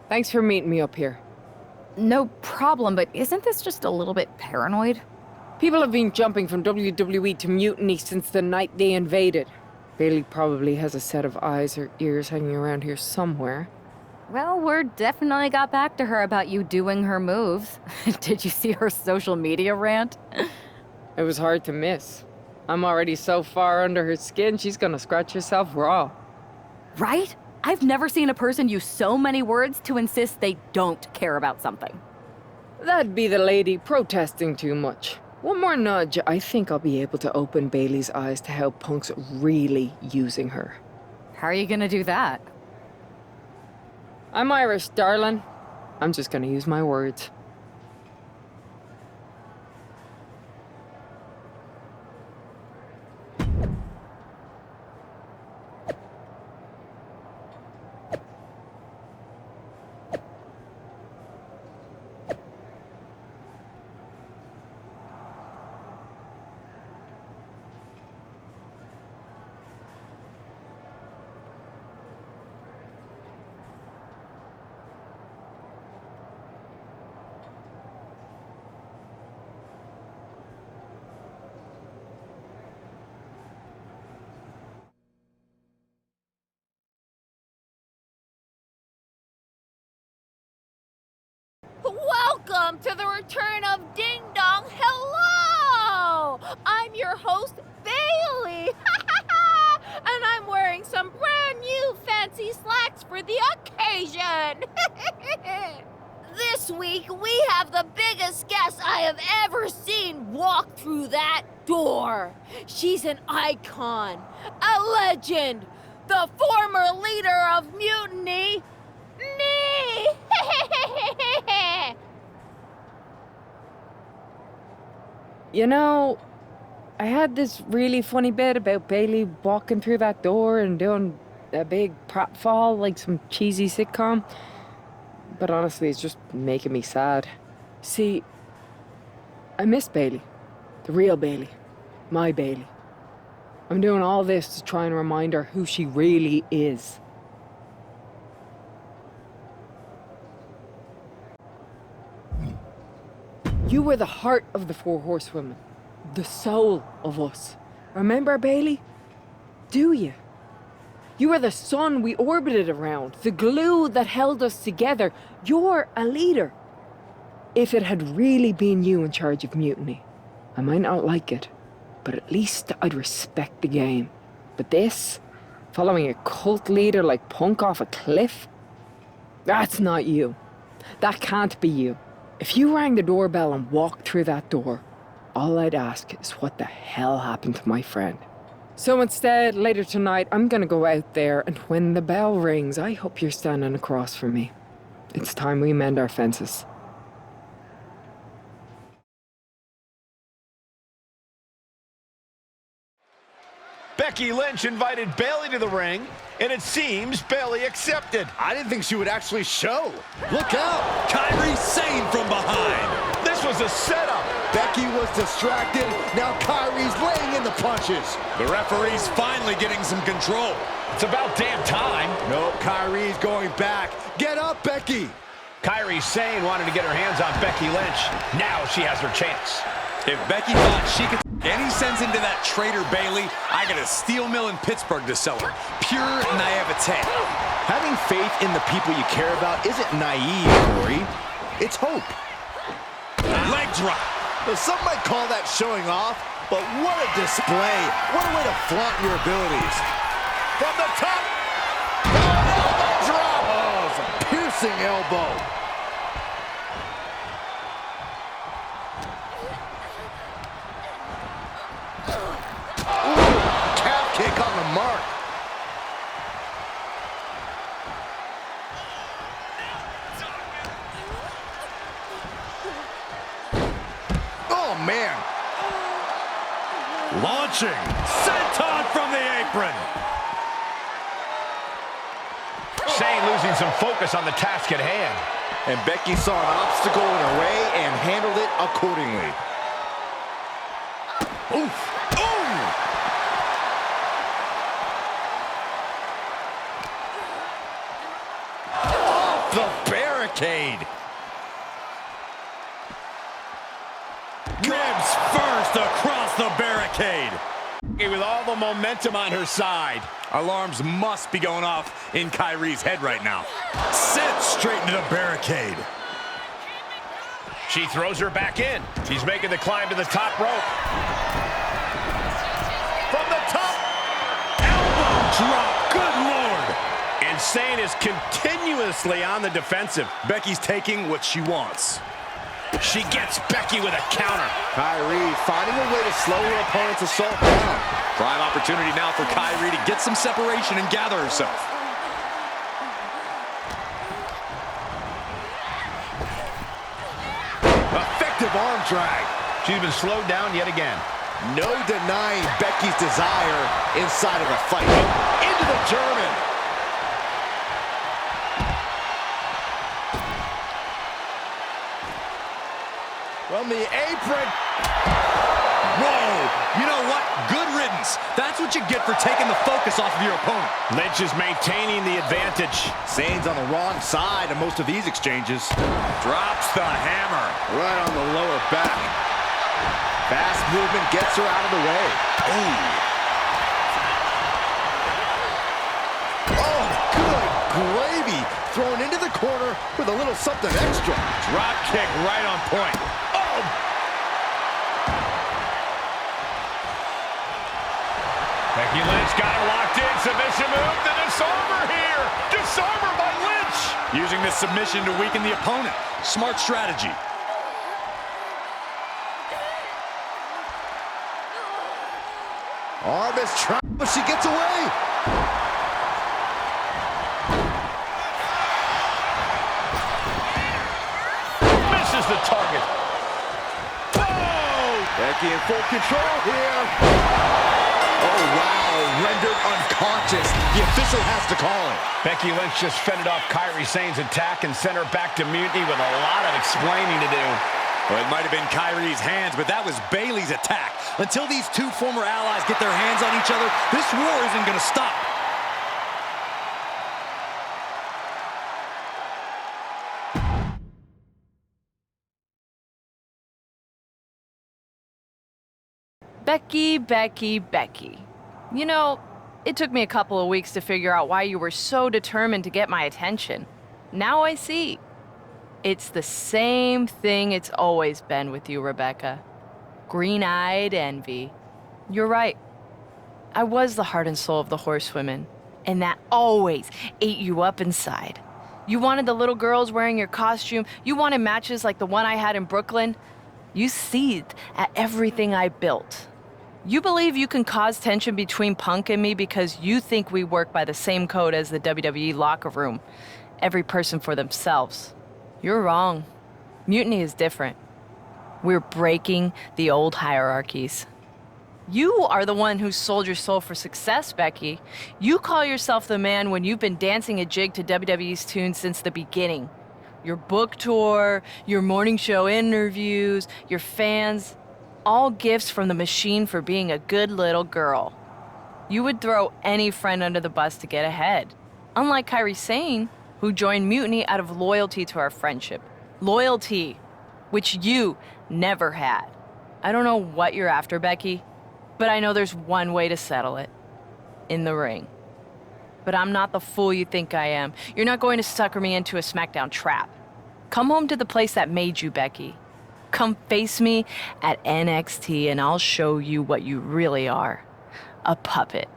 Thanks for meeting me up here. No problem, but isn't this just a little bit paranoid? People have been jumping from WWE to Mutiny since the night they invaded. Bailey probably has a set of eyes or ears hanging around here somewhere. Well, word definitely got back to her about you doing her moves. Did you see her social media rant? It was hard to miss. I'm already so far under her skin, she's gonna scratch herself raw. Right? I've never seen a person use so many words to insist they don't care about something. That'd be the lady protesting too much. One more nudge, I think I'll be able to open Bailey's eyes to how Punk's really using her. How are you gonna do that? I'm Irish, darling. I'm just gonna use my words. Welcome to the return of Ding Dong. Hello! I'm your host, Bailey. And I'm wearing some brand new fancy slacks for the occasion. This week, we have the biggest guest I have ever seen walk through that door. She's an icon, a legend, the former leader of Mutiny, me! You know, I had this really funny bit about Bailey walking through that door and doing a big pratfall like some cheesy sitcom. But honestly, it's just making me sad. See, I miss Bailey. The real Bailey. My Bailey. I'm doing all this to try and remind her who she really is. You were the heart of the Four Horsewomen. The soul of us. Remember, Bailey? Do you? You were the sun we orbited around. The glue that held us together. You're a leader. If it had really been you in charge of Mutiny, I might not like it, but at least I'd respect the game. But this, following a cult leader like Punk off a cliff, that's not you. That can't be you. If you rang the doorbell and walked through that door, all I'd ask is what the hell happened to my friend. So instead, later tonight, I'm gonna go out there, and when the bell rings, I hope you're standing across from me. It's time we mend our fences. Becky Lynch invited Bailey to the ring, and it seems Bailey accepted. I didn't think she would actually show. Look out! Kyrie Sane from behind. This was a setup. Becky was distracted. Now Kyrie's laying in the punches. The referee's finally getting some control. It's about damn time. Nope, Kyrie's going back. Get up, Becky. Kyrie Sane wanted to get her hands on Becky Lynch. Now she has her chance. If Becky thought she could any sense into that traitor Bailey, I got a steel mill in Pittsburgh to sell her. Pure naivete. Having faith in the people you care about isn't naive, Corey. It's hope. Leg drop. Some might call that showing off, but what a display. What a way to flaunt your abilities. From the top. Elbow drop. Oh, it's a piercing elbow. Kick on the mark. Oh, man. Launching. Senton from the apron. Sane losing some focus on the task at hand. And Becky saw an obstacle in her way and handled it accordingly. Oof. The barrel. barricade. Ribs first across the barricade. With all the momentum on her side. Alarms must be going off in Kyrie's head right now. Sent straight into the barricade. She throws her back in. She's making the climb to the top rope. From the top. Elbow drop. Good Lord. Insane is continuously on the defensive. Becky's taking what she wants. She gets Becky with a counter. Kyrie finding a way to slow her opponent's assault down. Prime opportunity now for Kyrie to get some separation and gather herself. Effective arm drag. She's been slowed down yet again. No denying Becky's desire inside of the fight. Into the German. From the apron. Whoa! You know what? Good riddance. That's what you get for taking the focus off of your opponent. Lynch is maintaining the advantage. Zane's on the wrong side of most of these exchanges. Drops the hammer. Right on the lower back. Fast movement gets her out of the way. Oh, good gravy. Thrown into the corner with a little something extra. Drop kick right on point. Oh! Becky Lynch got it locked in. Submission move. The disarmer here. Disarmer by Lynch. Using this submission to weaken the opponent. Smart strategy. Arm is trying, but she gets away. Misses the target. Whoa! Becky in full control here. Oh, wow. Rendered unconscious. The official has to call it. Becky Lynch just fended off Kairi Sane's attack and sent her back to mutiny with a lot of explaining to do. Well, it might have been Kyrie's hands, but that was Bayley's attack. Until these two former allies get their hands on each other, this war isn't going to stop. Becky, Becky, Becky. You know, it took me a couple of weeks to figure out why you were so determined to get my attention. Now I see. It's the same thing it's always been with you, Rebecca. Green-eyed envy. You're right. I was the heart and soul of the horsewomen, and that always ate you up inside. You wanted the little girls wearing your costume. You wanted matches like the one I had in Brooklyn. You seethed at everything I built. You believe you can cause tension between Punk and me because you think we work by the same code as the WWE locker room. Every person for themselves. You're wrong. Mutiny is different. We're breaking the old hierarchies. You are the one who sold your soul for success, Becky. You call yourself the man when you've been dancing a jig to WWE's tune since the beginning. Your book tour, your morning show interviews, your fans, all gifts from the machine for being a good little girl. You would throw any friend under the bus to get ahead. Unlike Kairi Sane, who joined Mutiny out of loyalty to our friendship. Loyalty, which you never had. I don't know what you're after, Becky, but I know there's one way to settle it. In the ring. But I'm not the fool you think I am. You're not going to sucker me into a SmackDown trap. Come home to the place that made you, Becky. Come face me at NXT and I'll show you what you really are. A puppet.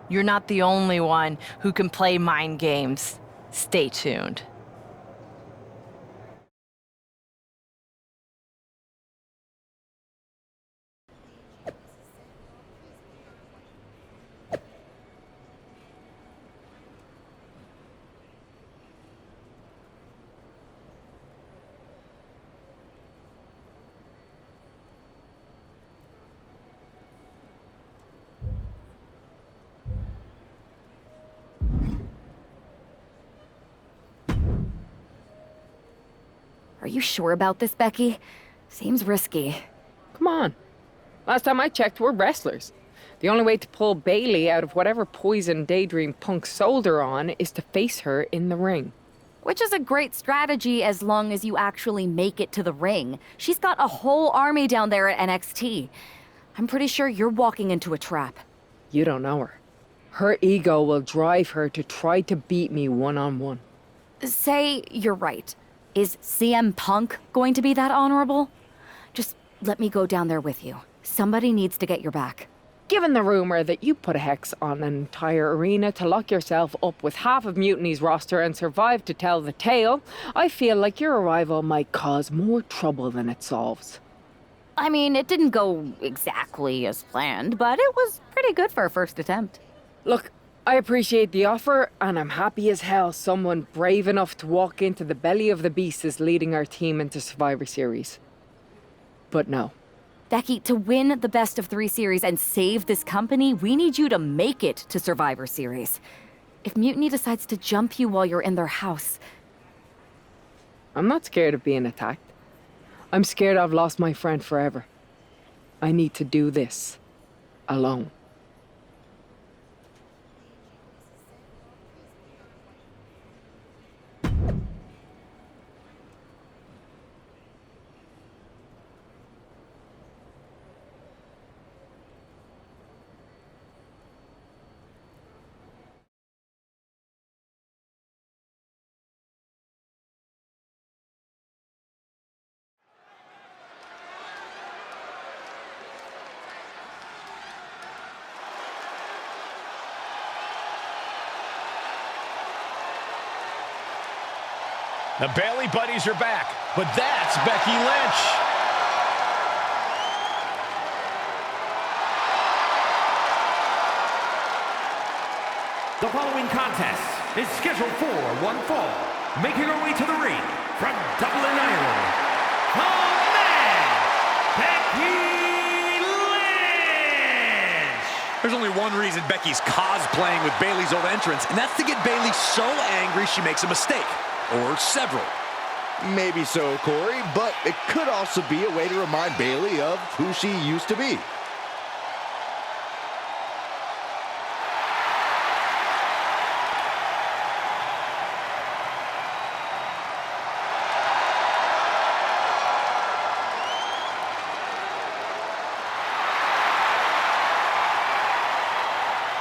You're not the only one who can play mind games. Stay tuned. Are you sure about this, Becky? Seems risky. Come on. Last time I checked, we're wrestlers. The only way to pull Bayley out of whatever poison daydream Punk sold her on is to face her in the ring. Which is a great strategy as long as you actually make it to the ring. She's got a whole army down there at NXT. I'm pretty sure you're walking into a trap. You don't know her. Her ego will drive her to try to beat me one-on-one. Say you're right. Is CM Punk going to be that honorable? Just let me go down there with you. Somebody needs to get your back. Given the rumor that you put a hex on an entire arena to lock yourself up with half of Mutiny's roster and survive to tell the tale, I feel like your arrival might cause more trouble than it solves. I mean, it didn't go exactly as planned, but it was pretty good for a first attempt. Look, I appreciate the offer, and I'm happy as hell someone brave enough to walk into the belly of the beast is leading our team into Survivor Series. But no. Becky, to win the best of 3 series and save this company, we need you to make it to Survivor Series. If Mutiny decides to jump you while you're in their house... I'm not scared of being attacked. I'm scared I've lost my friend forever. I need to do this alone. The Bayley buddies are back, but that's Becky Lynch. The following contest is scheduled for one fall. Making her way to the ring from Dublin, Ireland, the man, Becky Lynch! There's only one reason Becky's cosplaying with Bayley's old entrance, and that's to get Bayley so angry she makes a mistake. Or several. Maybe so, Corey, but it could also be a way to remind Bayley of who she used to be.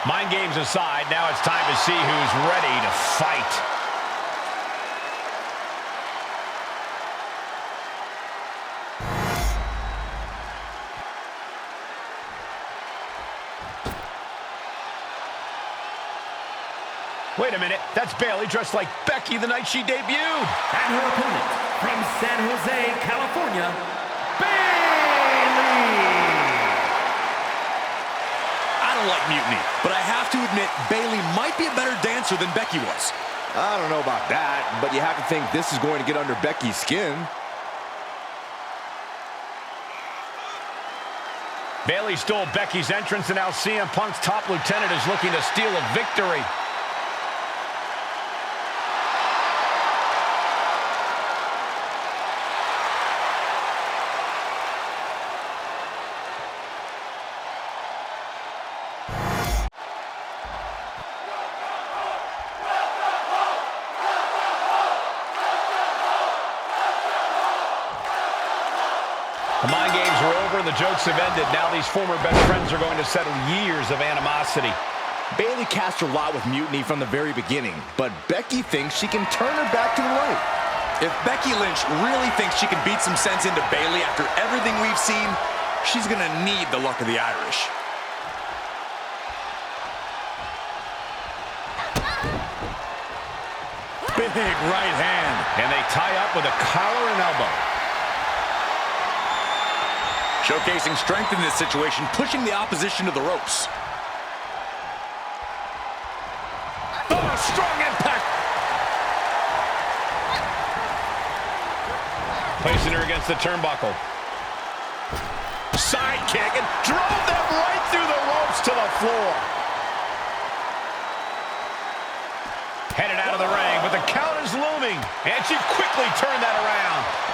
Mind games aside, now it's time to see who's ready to fight. Wait a minute, that's Bayley dressed like Becky the night she debuted. And her opponent from San Jose, California, Bayley! I don't like Mutiny, but I have to admit Bayley might be a better dancer than Becky was. I don't know about that, but you have to think this is going to get under Becky's skin. Bayley stole Becky's entrance, and now CM Punk's top lieutenant is looking to steal a victory. The mind games are over and the jokes have ended. Now these former best friends are going to settle years of animosity. Bayley cast her lot with Mutiny from the very beginning, but Becky thinks she can turn her back to the light. If Becky Lynch really thinks she can beat some sense into Bayley after everything we've seen, she's gonna need the luck of the Irish. Big right hand. And they tie up with a collar and elbow. Showcasing strength in this situation, pushing the opposition to the ropes. Oh, strong impact. Placing her against the turnbuckle. Side kick and drove them right through the ropes to the floor. Headed out of the ring, but the count is looming. And she quickly turned that around.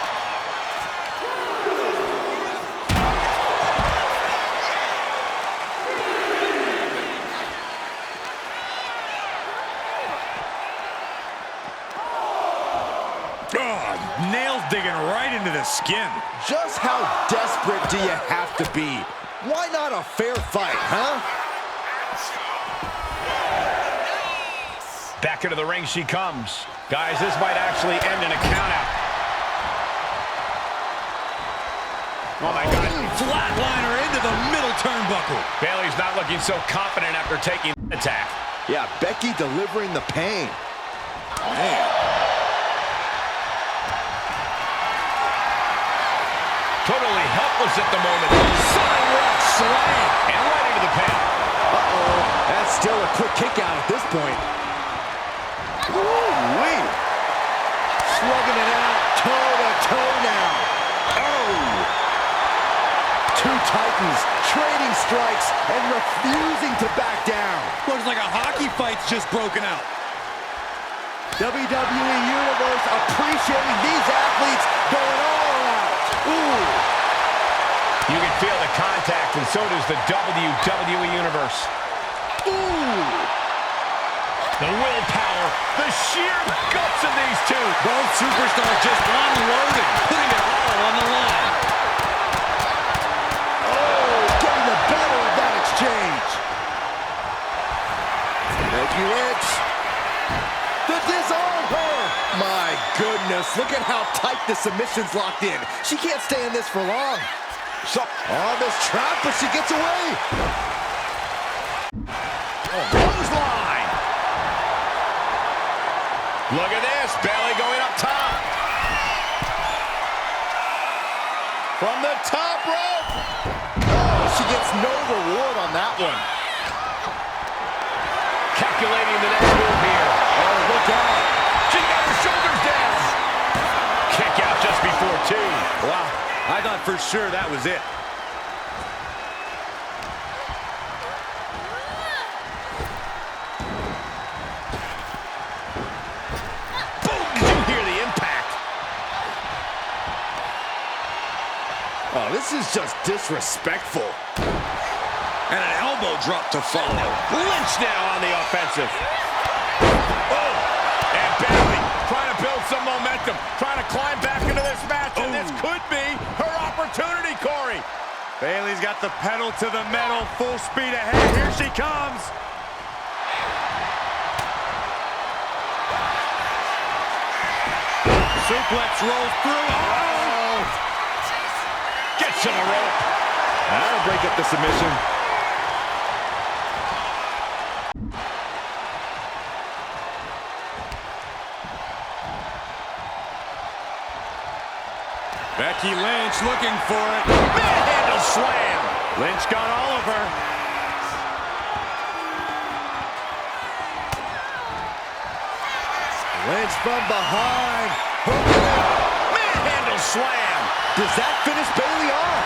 Nails digging right into the skin. Just how desperate do you have to be? Why not a fair fight, huh? Back into the ring she comes. Guys, this might actually end in a countout. Oh my God. Flatliner into the middle turnbuckle. Bayley's not looking so confident after taking the attack. Yeah, Becky delivering the pain. Man. Totally helpless at the moment. Sidewalk slam. And right into the pin. Uh-oh. That's still a quick kick out at this point. Woo-wee. Slugging it out toe-to-toe now. Oh. Two Titans trading strikes and refusing to back down. Looks like a hockey fight's just broken out. WWE Universe appreciating these athletes going all out. Ooh. You can feel the contact, and so does the WWE Universe. Ooh. The willpower, the sheer guts of these two. Both superstars just unloaded, putting it all on the line. Oh, getting the better of that exchange. Becky Lynch. The disarm her. My goodness, look at how tight the submission's locked in. She can't stay in this for long. So, on this trap, but she gets away. Oh, clothesline. Look at this, Bayley going up top. From the top rope. Oh, she gets no reward on that one. Calculating the next move here. Oh, look out. She got her shoulders down. Kick out just before two. Wow, I thought for sure that was it. Boom! Did you hear the impact? Oh, this is just disrespectful. And an elbow drop to follow. Lynch now on the offensive. Oh! And Bayley trying to build some momentum, trying to climb back into this match, and this could be her opportunity, Corey. Bayley's got the pedal to the metal, full speed ahead. Here she comes. Suplex rolls through. Oh! Gets to the rope. That'll break up the submission. Becky Lynch looking for it. Manhandle slam. Lynch got all of her. Lynch from behind. Manhandle slam. Does that finish Bayley off?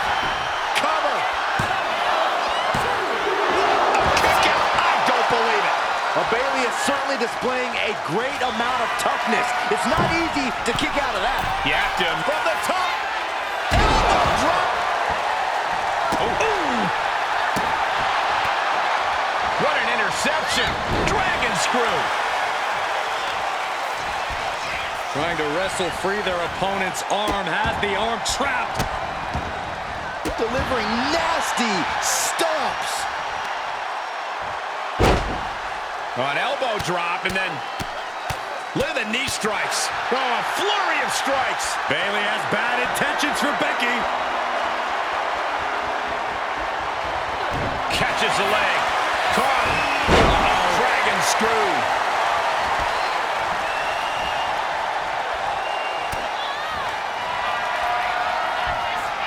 Cover. A kick out. I don't believe it. Well, Bayley is certainly displaying a great amount of toughness. It's not easy to kick out of that. You have to from the top. Elbow drop. Oh. Ooh. What an interception. Dragon screw. Trying to wrestle free their opponent's arm. Had the arm trapped. Delivering nasty stomps. An elbow drop, and then look at the knee strikes. Oh, a flurry of strikes. Bayley has bad intentions for Becky. Catches the leg. Caught. Dragon screw.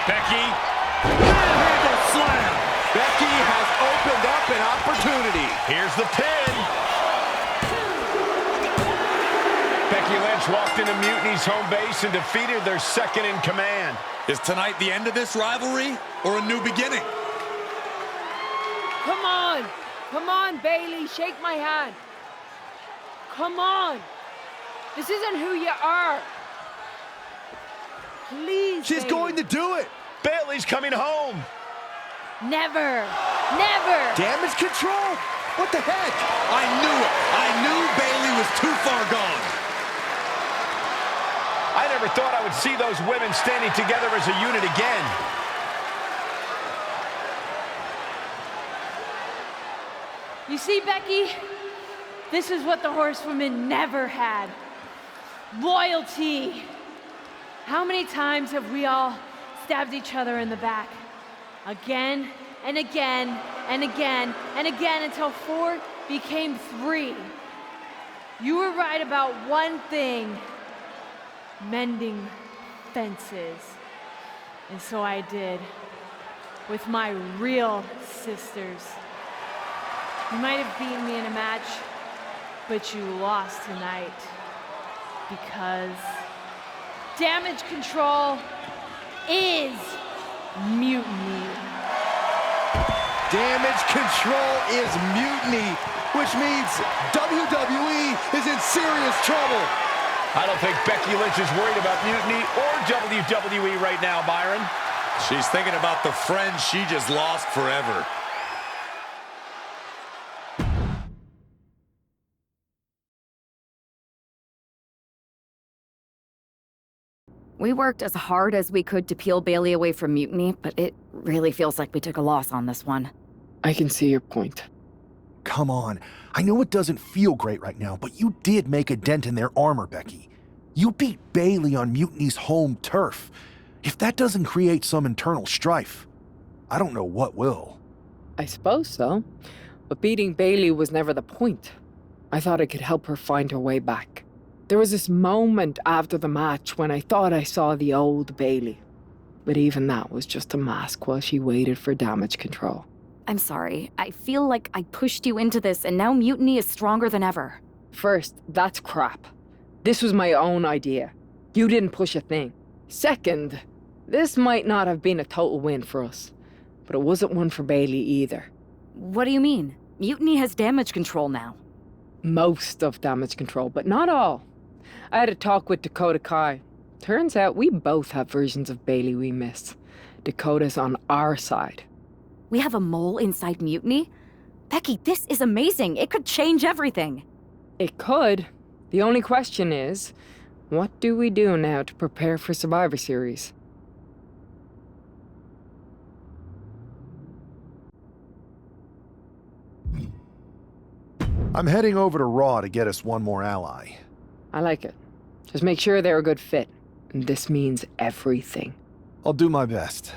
Becky. Manhandle slam. Becky has opened up an opportunity. Here's the pin. Becky Lynch walked into Mutiny's home base and defeated their second in command. Is tonight the end of this rivalry or a new beginning? Come on! Come on, Bayley, shake my hand. Come on! This isn't who you are. Please, She's Bayley. going to do it. Bayley's coming home. Never! Never! Damage control. What the heck? I knew it. I knew Bayley was too far gone. I never never thought I would see those women standing together as a unit again. You see, Becky, this is what the horsewomen never had. Loyalty. How many times have we all stabbed each other in the back? Again and again and again and again until 4 became 3. You were right about one thing: mending fences. And so I did, with my real sisters. You might have beaten me in a match, but you lost tonight. Because damage control is mutiny. Damage control is mutiny, which means WWE is in serious trouble. I don't think Becky Lynch is worried about mutiny or WWE right now, Byron. She's thinking about the friends she just lost forever. We worked as hard as we could to peel Bailey away from mutiny, but it really feels like we took a loss on this one. I can see your point. Come on. I know it doesn't feel great right now, but you did make a dent in their armor, Becky. You beat Bailey on Mutiny's home turf. If that doesn't create some internal strife, I don't know what will. I suppose so. But beating Bailey was never the point. I thought I could help her find her way back. There was this moment after the match when I thought I saw the old Bailey. But even that was just a mask while she waited for damage control. I'm sorry. I feel like I pushed you into this, and now mutiny is stronger than ever. First, that's crap. This was my own idea. You didn't push a thing. Second, this might not have been a total win for us, but it wasn't one for Bailey either. What do you mean? Mutiny has damage control now. Most of damage control, but not all. I had a talk with Dakota Kai. Turns out we both have versions of Bailey we miss. Dakota's on our side. We have a mole inside mutiny? Becky, this is amazing. It could change everything. It could. The only question is, what do we do now to prepare for Survivor Series? I'm heading over to Raw to get us one more ally. I like it. Just make sure they're a good fit. And this means everything. I'll do my best.